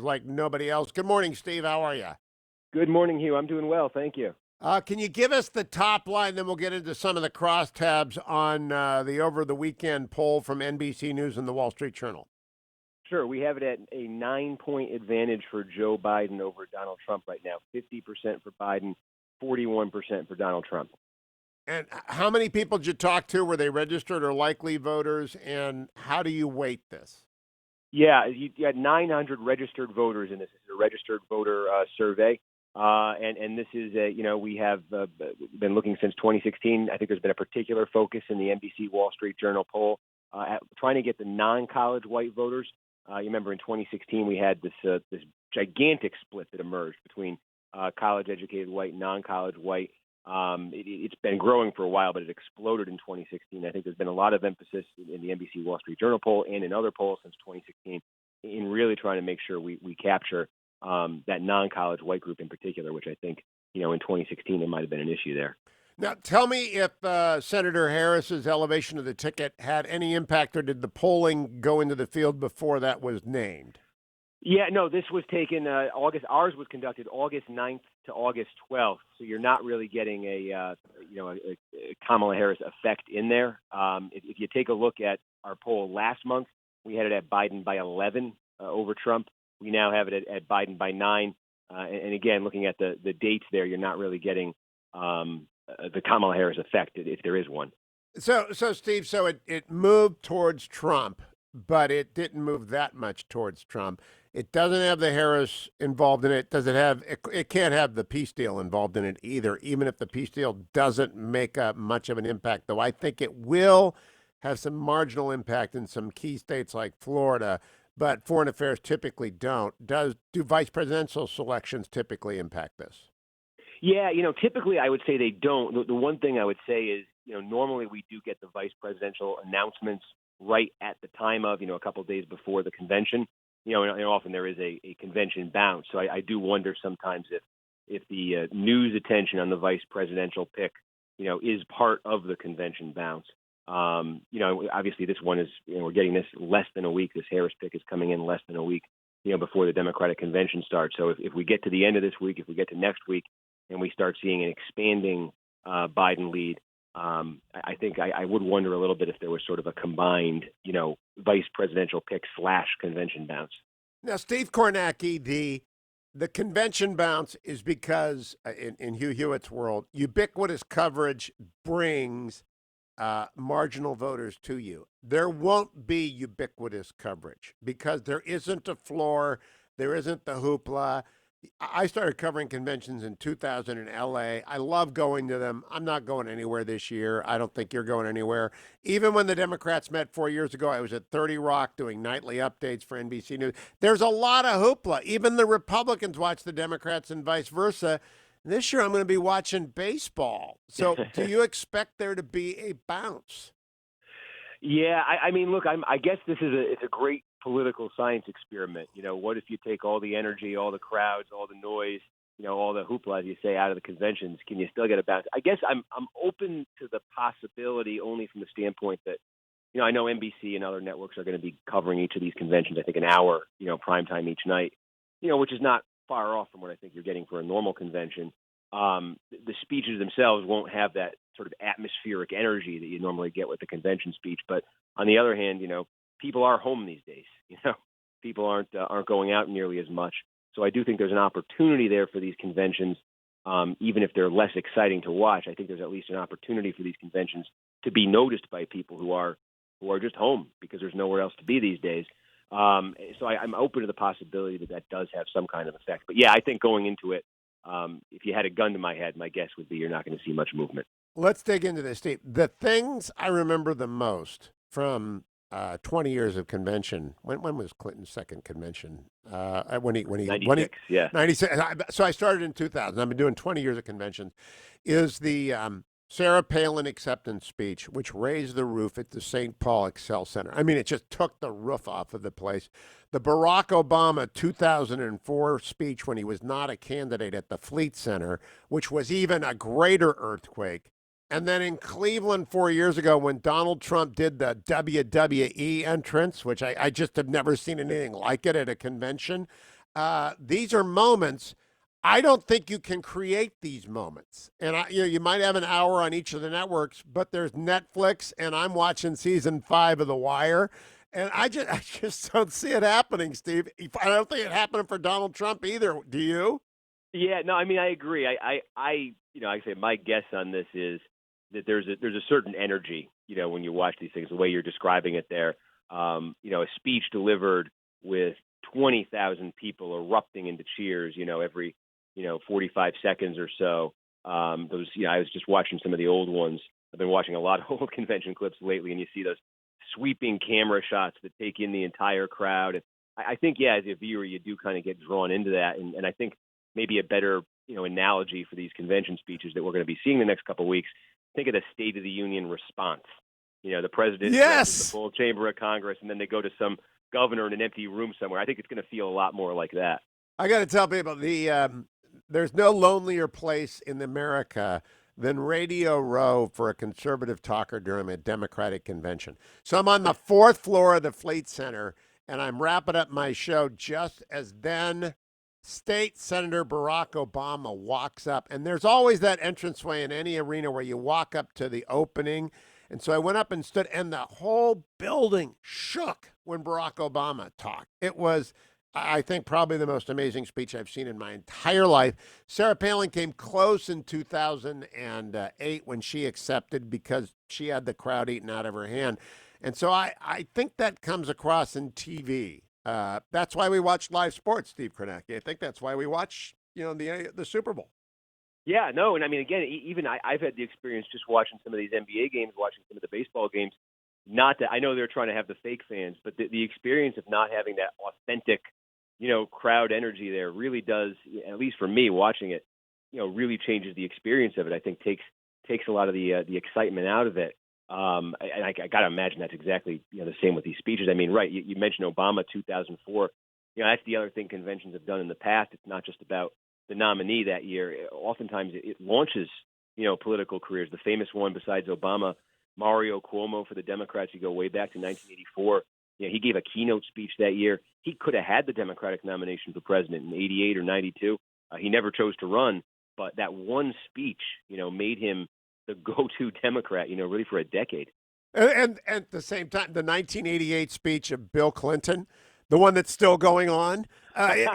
like nobody else. Good morning, Steve. How are you? Good morning, Hugh. I'm doing well, thank you. Can you give us the top line? Then we'll get into some of the crosstabs on the over the weekend poll from NBC News and the Wall Street Journal. Sure, we have it at a 9-point advantage for Joe Biden over Donald Trump right now. 50% for Biden, 41% for Donald Trump. And how many people did you talk to? Were they registered or likely voters? And how do you weight this? Yeah, you had 900 registered voters in this. This is a registered voter survey. And this is, we have been looking since 2016. I think there's been a particular focus in the NBC Wall Street Journal poll at trying to get the non-college white voters. You remember in 2016 we had this gigantic split that emerged between college-educated white and non-college white. It's been growing for a while, but it exploded in 2016. I think there's been a lot of emphasis in the NBC Wall Street Journal poll and in other polls since 2016 in really trying to make sure we capture that non-college white group in particular, which I think, in 2016 there might have been an issue there. Now, tell me if Senator Harris's elevation of the ticket had any impact, or did the polling go into the field before that was named? Yeah, no, this was taken August. Ours was conducted August 9th to August 12th, so you're not really getting a Kamala Harris effect in there. If you take a look at our poll last month, we had it at Biden by 11 over Trump. We now have it at Biden by 9. And again, looking at the dates there, you're not really getting the Kamala Harris effect, if there is one. So Steve, it moved towards Trump, but it didn't move that much towards Trump. It doesn't have the Harris involved in it. Does it have? It can't have the peace deal involved in it either, even if the peace deal doesn't make much of an impact, though I think it will have some marginal impact in some key states like Florida, but foreign affairs typically don't. Do vice presidential selections typically impact this? Yeah, typically I would say they don't. The one thing I would say is, normally we do get the vice presidential announcements right at the time of, a couple of days before the convention. And often there is a convention bounce. So I do wonder sometimes if the news attention on the vice presidential pick, is part of the convention bounce. Obviously this one is, we're getting this less than a week. This Harris pick is coming in less than a week, before the Democratic convention starts. So if we get to the end of this week, if we get to next week, and we start seeing an expanding Biden lead, I think I would wonder a little bit if there was sort of a combined, vice presidential pick / convention bounce. Now, Steve Kornacki, the convention bounce is because, in Hugh Hewitt's world, ubiquitous coverage brings marginal voters to you. There won't be ubiquitous coverage because there isn't a floor, there isn't the hoopla. I started covering conventions in 2000 in LA. I love going to them. I'm not going anywhere this year. I don't think you're going anywhere. Even when the Democrats met 4 years ago, I was at 30 Rock doing nightly updates for NBC News. There's a lot of hoopla. Even the Republicans watch the Democrats and vice versa. This year, I'm going to be watching baseball. So do you expect there to be a bounce? Yeah, I mean, look, I guess it's a great political science experiment. What if you take all the energy, all the crowds, all the noise, all the hoopla, as you say, out of the conventions? Can you still get a bounce? I guess I'm open to the possibility only from the standpoint that, I know NBC and other networks are going to be covering each of these conventions, I think an hour, prime time each night, which is not far off from what I think you're getting for a normal convention. The speeches themselves won't have that sort of atmospheric energy that you normally get with the convention speech. But on the other hand, people are home these days. People aren't going out nearly as much. So I do think there's an opportunity there for these conventions, even if they're less exciting to watch. I think there's at least an opportunity for these conventions to be noticed by people who are just home because there's nowhere else to be these days. So I'm open to the possibility that does have some kind of effect. But yeah, I think going into it, if you had a gun to my head, my guess would be you're not going to see much movement. Let's dig into this, Steve. The things I remember the most from 20 years of convention. When was Clinton's second convention? When he 96, yeah. 96. So I started in 2000. I've been doing 20 years of conventions. Is the Sarah Palin acceptance speech, which raised the roof at the St. Paul Excel Center. I mean, it just took the roof off of the place. The Barack Obama 2004 speech when he was not a candidate at the Fleet Center, which was even a greater earthquake. And then in Cleveland 4 years ago, when Donald Trump did the WWE entrance, which I just have never seen anything like it at a convention, these are moments. I don't think you can create these moments. And you might have an hour on each of the networks, but there's Netflix, and I'm watching season 5 of The Wire, and I just don't see it happening, Steve. I don't think it happened for Donald Trump either. Do you? Yeah, no, I mean, I agree. I say my guess on this is that there's a certain energy, when you watch these things, the way you're describing it there. A speech delivered with 20,000 people erupting into cheers, every, 45 seconds or so. I was just watching some of the old ones. I've been watching a lot of old convention clips lately, and you see those sweeping camera shots that take in the entire crowd. And I think, yeah, as a viewer, you do kind of get drawn into that. And I think maybe a better, analogy for these convention speeches that we're going to be seeing the next couple of weeks. Think of the State of the Union response. The president addresses the Yes. full chamber of Congress, and then they go to some governor in an empty room somewhere. I think it's going to feel a lot more like that. I got to tell people there's no lonelier place in America than Radio Row for a conservative talker during a Democratic convention. So I'm on the fourth floor of the Fleet Center, and I'm wrapping up my show just as then State Senator Barack Obama walks up. And there's always that entranceway in any arena where you walk up to the opening. And so I went up and stood, and the whole building shook when Barack Obama talked. It was, I think, probably the most amazing speech I've seen in my entire life. Sarah Palin came close in 2008 when she accepted because she had the crowd eaten out of her hand. And so I think that comes across in TV. That's why we watch live sports, Steve Kornacki. I think that's why we watch, the Super Bowl. Yeah, no, and I mean, again, even I've had the experience just watching some of these NBA games, watching some of the baseball games. Not that I know they're trying to have the fake fans, but the experience of not having that authentic, crowd energy there really does, at least for me watching it, really changes the experience of it. I think takes a lot of the excitement out of it. And I got to imagine that's exactly the same with these speeches. I mean, right? You mentioned Obama 2004. That's the other thing conventions have done in the past. It's not just about the nominee that year. Oftentimes it launches political careers. The famous one besides Obama, Mario Cuomo for the Democrats. You go way back to 1984. He gave a keynote speech that year. He could have had the Democratic nomination for president in 88 or 92. He never chose to run, but that one speech, made him the go-to Democrat, really for a decade. And at the same time, the 1988 speech of Bill Clinton, the one that's still going on. Right.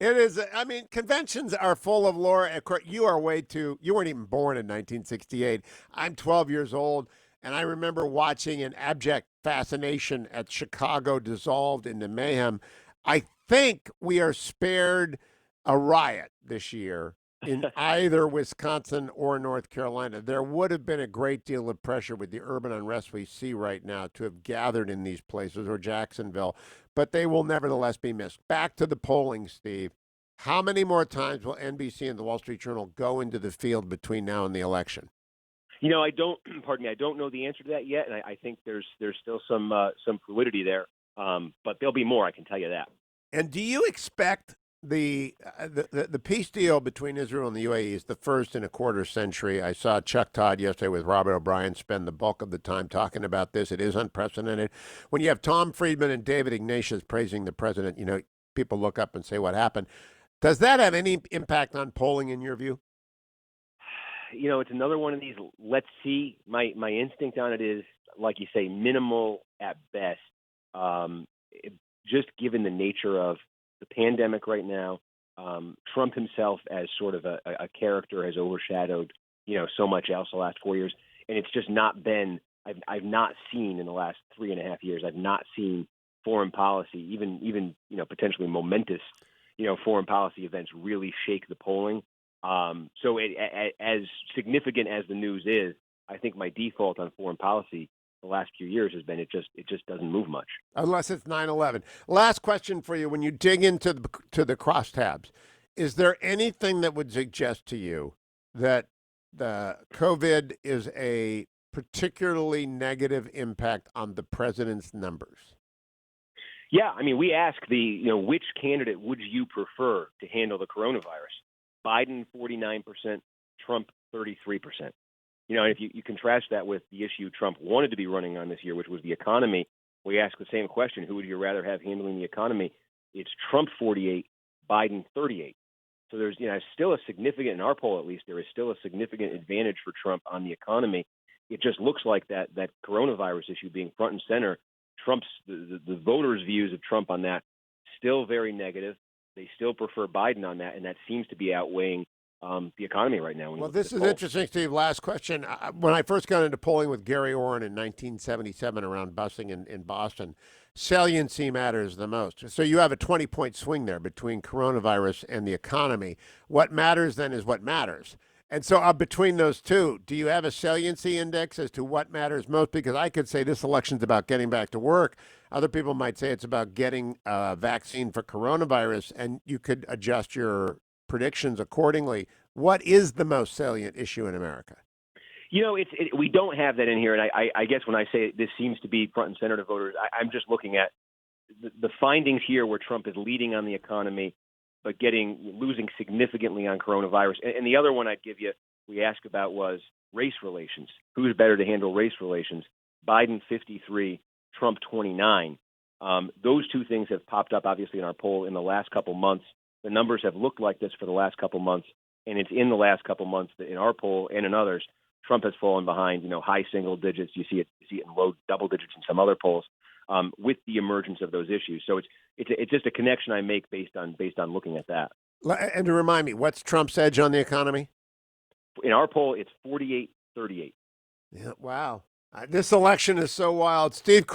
It is. I mean, conventions are full of lore. Of course, you weren't even born in 1968. I'm 12 years old, and I remember watching an abject fascination at Chicago dissolved into mayhem. I think we are spared a riot this year in either Wisconsin or North Carolina. There would have been a great deal of pressure with the urban unrest we see right now to have gathered in these places, or Jacksonville, but they will nevertheless be missed. Back to the polling, Steve. How many more times will NBC and the Wall Street Journal go into the field between now and the election? I don't. Pardon me. I don't know the answer to that yet, and I think there's still some fluidity there. But there'll be more. I can tell you that. And do you expect the peace deal between Israel and the UAE is the first in a quarter century? I saw Chuck Todd yesterday with Robert O'Brien spend the bulk of the time talking about this. It is unprecedented. When you have Tom Friedman and David Ignatius praising the president, people look up and say, what happened? Does that have any impact on polling in your view? It's another one of these. Let's see. My instinct on it is, like you say, minimal at best. Just given the nature of the pandemic right now, Trump himself as sort of a character has overshadowed, so much else the last 4 years, and it's just not been. I've not seen in the last 3.5 years. I've not seen foreign policy, even potentially momentous, foreign policy events really shake the polling. So as significant as the news is, I think my default on foreign policy the last few years has been it just doesn't move much. Unless it's 9/11. Last question for you. When you dig into the crosstabs, is there anything that would suggest to you that the COVID is a particularly negative impact on the president's numbers? Yeah, I mean, we ask which candidate would you prefer to handle the coronavirus? Biden 49%, Trump 33%. And if you contrast that with the issue Trump wanted to be running on this year, which was the economy, we ask the same question: who would you rather have handling the economy? it's Trump 48, Biden 38. So there's still a significant, in our poll at least, there is still a significant advantage for Trump on the economy. It just looks like that coronavirus issue being front and center, the voters' views of Trump on that still very negative. They still prefer Biden on that, and that seems to be outweighing the economy right now. Well, this is interesting, Steve. Last question. When I first got into polling with Gary Orrin in 1977 around busing in Boston, saliency matters the most. So you have a 20-point swing there between coronavirus and the economy. What matters then is what matters. And so between those two, do you have a saliency index as to what matters most? Because I could say this election's about getting back to work. Other people might say it's about getting a vaccine for coronavirus, and you could adjust your predictions accordingly. What is the most salient issue in America? We don't have that in here, and I guess when I say this seems to be front and center to voters, I'm just looking at the findings here where Trump is leading on the economy, but losing significantly on coronavirus. And the other one I'd give you, we asked about was race relations. Who's better to handle race relations? Biden 53, Trump 29. Those two things have popped up obviously in our poll in the last couple months. The numbers have looked like this for the last couple months, and it's in the last couple months that in our poll and in others, Trump has fallen behind, high single digits. You see it in low double digits in some other polls with the emergence of those issues. So it's just a connection I make based on looking at that. And to remind me, what's Trump's edge on the economy? In our poll, it's 48-38. Yeah, wow. This election is so wild. Steve